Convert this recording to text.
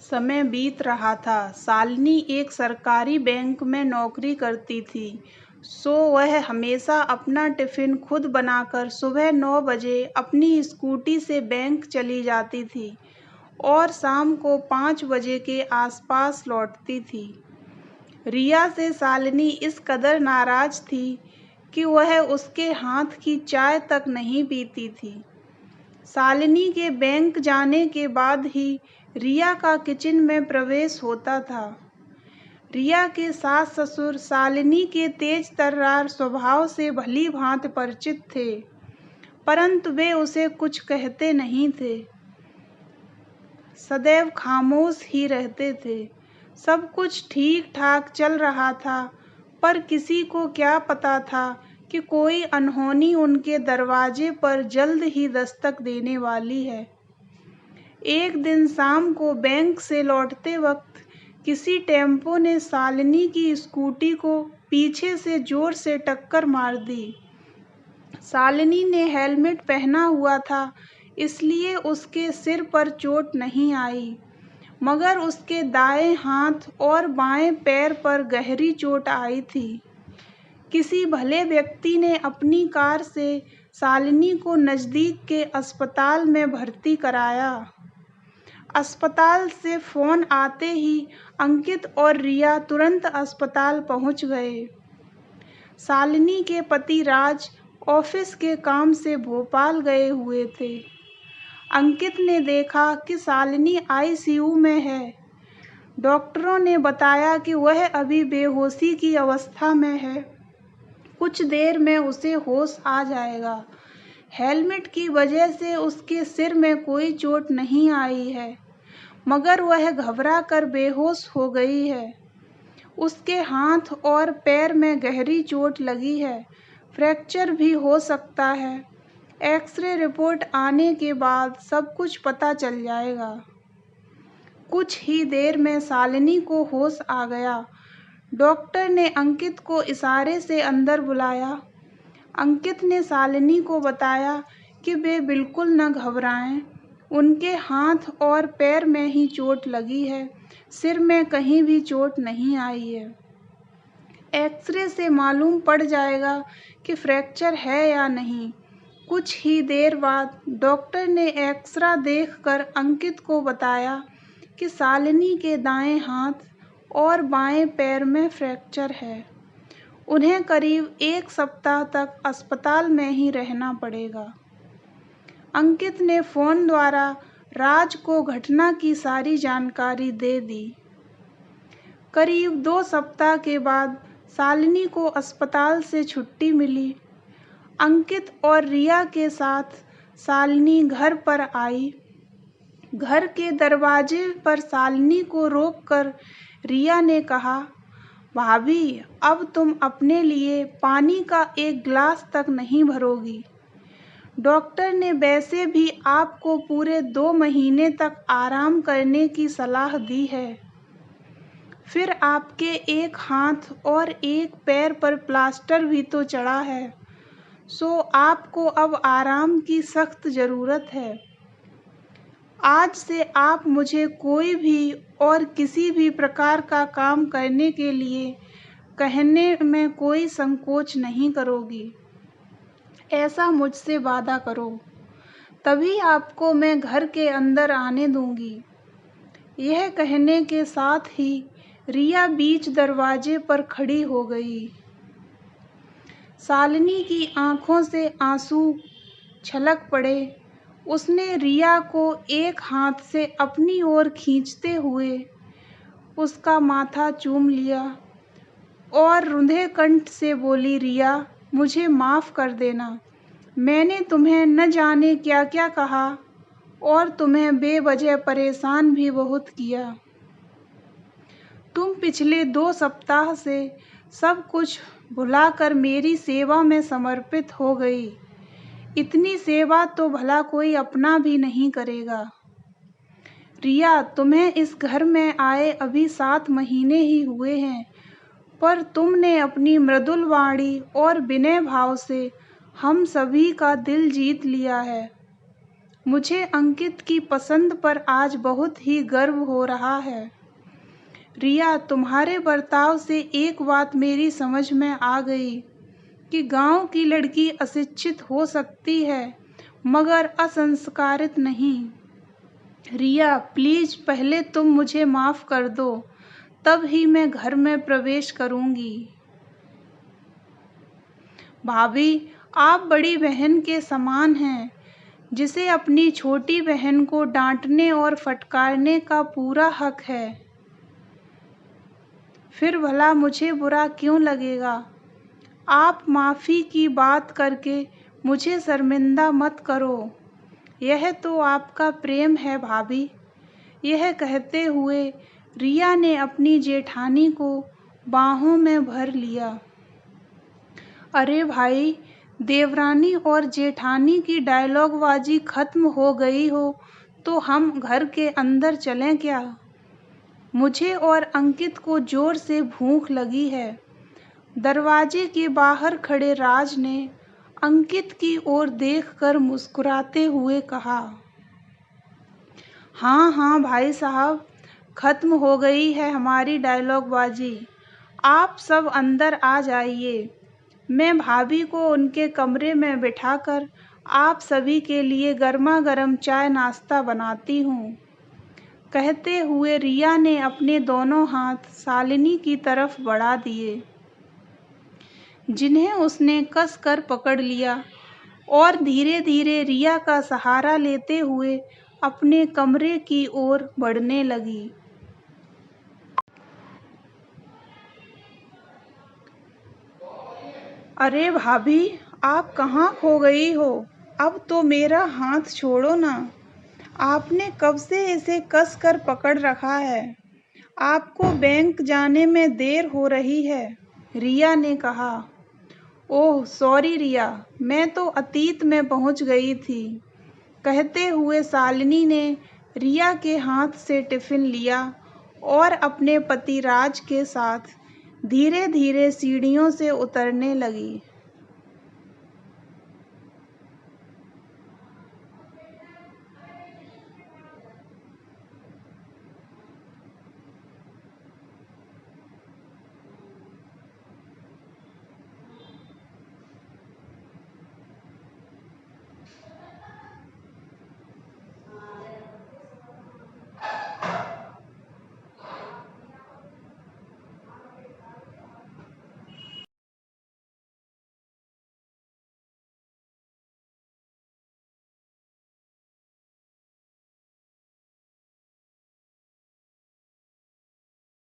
समय बीत रहा था। शालिनी एक सरकारी बैंक में नौकरी करती थी, सो वह हमेशा अपना टिफ़िन खुद बनाकर सुबह 9 बजे अपनी स्कूटी से बैंक चली जाती थी और शाम को 5 बजे के आसपास लौटती थी। रिया से शालिनी इस कदर नाराज़ थी कि वह उसके हाथ की चाय तक नहीं पीती थी। शालिनी के बैंक जाने के बाद ही रिया का किचन में प्रवेश होता था। रिया के सास-ससुर शालिनी के तेज-तर्रार स्वभाव से भली-भांति परिचित थे, परंतु वे उसे कुछ कहते नहीं थे। सदैव खामोश ही रहते थे। सब कुछ ठीक-ठाक चल रहा था, पर किसी को क्या पता था कि कोई अनहोनी उनके दरवाजे पर जल्द ही दस्तक देने वाली है। एक दिन शाम को बैंक से लौटते वक्त किसी टेम्पो ने शालिनी की स्कूटी को पीछे से जोर से टक्कर मार दी। शालिनी ने हेलमेट पहना हुआ था, इसलिए उसके सिर पर चोट नहीं आई, मगर उसके दाएं हाथ और बाएं पैर पर गहरी चोट आई थी। किसी भले व्यक्ति ने अपनी कार से शालिनी को नज़दीक के अस्पताल में भर्ती कराया। अस्पताल से फ़ोन आते ही अंकित और रिया तुरंत अस्पताल पहुंच गए। शालिनी के पति राज ऑफिस के काम से भोपाल गए हुए थे। अंकित ने देखा कि शालिनी आईसीयू में है। डॉक्टरों ने बताया कि वह अभी बेहोशी की अवस्था में है। कुछ देर में उसे होश आ जाएगा। हेलमेट की वजह से उसके सिर में कोई चोट नहीं आई है, मगर वह घबरा कर बेहोश हो गई है। उसके हाथ और पैर में गहरी चोट लगी है, फ्रैक्चर भी हो सकता है। एक्सरे रिपोर्ट आने के बाद सब कुछ पता चल जाएगा। कुछ ही देर में शालिनी को होश आ गया। डॉक्टर ने अंकित को इशारे से अंदर बुलाया। अंकित ने शालिनी को बताया कि वे बिल्कुल न घबराएं, उनके हाथ और पैर में ही चोट लगी है, सिर में कहीं भी चोट नहीं आई है। एक्सरे से मालूम पड़ जाएगा कि फ्रैक्चर है या नहीं। कुछ ही देर बाद डॉक्टर ने एक्सरा देखकर अंकित को बताया कि शालिनी के दाएं हाथ और बाएं पैर में फ्रैक्चर है। उन्हें करीब 1 सप्ताह तक अस्पताल में ही रहना पड़ेगा। अंकित ने फ़ोन द्वारा राज को घटना की सारी जानकारी दे दी। करीब 2 सप्ताह के बाद शालिनी को अस्पताल से छुट्टी मिली। अंकित और रिया के साथ शालिनी घर पर आई। घर के दरवाजे पर शालिनी को रोककर रिया ने कहा, भाभी, अब तुम अपने लिए पानी का एक गिलास तक नहीं भरोगी। डॉक्टर ने वैसे भी आपको पूरे 2 महीने तक आराम करने की सलाह दी है। फिर आपके एक हाथ और एक पैर पर प्लास्टर भी तो चढ़ा है, सो आपको अब आराम की सख्त ज़रूरत है। आज से आप मुझे कोई भी और किसी भी प्रकार का काम करने के लिए कहने में कोई संकोच नहीं करोगी। ऐसा मुझसे वादा करो, तभी आपको मैं घर के अंदर आने दूंगी। यह कहने के साथ ही रिया बीच दरवाजे पर खड़ी हो गई। शालिनी की आंखों से आंसू छलक पड़े। उसने रिया को एक हाथ से अपनी ओर खींचते हुए उसका माथा चूम लिया और रुंधे कंठ से बोली, रिया, मुझे माफ़ कर देना। मैंने तुम्हें न जाने क्या क्या कहा और तुम्हें बेवजह परेशान भी बहुत किया। तुम पिछले 2 सप्ताह से सब कुछ भुलाकर मेरी सेवा में समर्पित हो गई। इतनी सेवा तो भला कोई अपना भी नहीं करेगा। रिया, तुम्हें इस घर में आए अभी 7 महीने ही हुए हैं, पर तुमने अपनी मृदुल वाणी और विनय भाव से हम सभी का दिल जीत लिया है। मुझे अंकित की पसंद पर आज बहुत ही गर्व हो रहा है। रिया, तुम्हारे बर्ताव से एक बात मेरी समझ में आ गई कि गांव की लड़की अशिक्षित हो सकती है मगर असंस्कारित नहीं। रिया, प्लीज पहले तुम मुझे माफ कर दो, तब ही मैं घर में प्रवेश करूंगी। भाभी, आप बड़ी बहन के समान हैं, जिसे अपनी छोटी बहन को डांटने और फटकारने का पूरा हक है। फिर भला मुझे बुरा क्यों लगेगा? आप माफ़ी की बात करके मुझे शर्मिंदा मत करो। यह तो आपका प्रेम है भाभी। यह कहते हुए रिया ने अपनी जेठानी को बाहों में भर लिया। अरे भाई, देवरानी और जेठानी की डायलॉगबाजी खत्म हो गई हो तो हम घर के अंदर चलें क्या? मुझे और अंकित को जोर से भूख लगी है। दरवाजे के बाहर खड़े राज ने अंकित की ओर देखकर मुस्कुराते हुए कहा। हाँ हाँ भाई साहब, खत्म हो गई है हमारी डायलॉगबाजी। आप सब अंदर आ जाइए। मैं भाभी को उनके कमरे में बिठाकर आप सभी के लिए गर्मा गर्म चाय नाश्ता बनाती हूँ। कहते हुए रिया ने अपने दोनों हाथ शालिनी की तरफ बढ़ा दिए, जिन्हें उसने कस कर पकड़ लिया और धीरे धीरे रिया का सहारा लेते हुए अपने कमरे की ओर बढ़ने लगी। अरे भाभी, आप कहाँ खो गई हो? अब तो मेरा हाथ छोड़ो ना। आपने कब से इसे कस कर पकड़ रखा है? आपको बैंक जाने में देर हो रही है, रिया ने कहा। ओह सॉरी रिया, मैं तो अतीत में पहुंच गई थी। कहते हुए शालिनी ने रिया के हाथ से टिफिन लिया और अपने पति राज के साथ धीरे धीरे सीढ़ियों से उतरने लगी।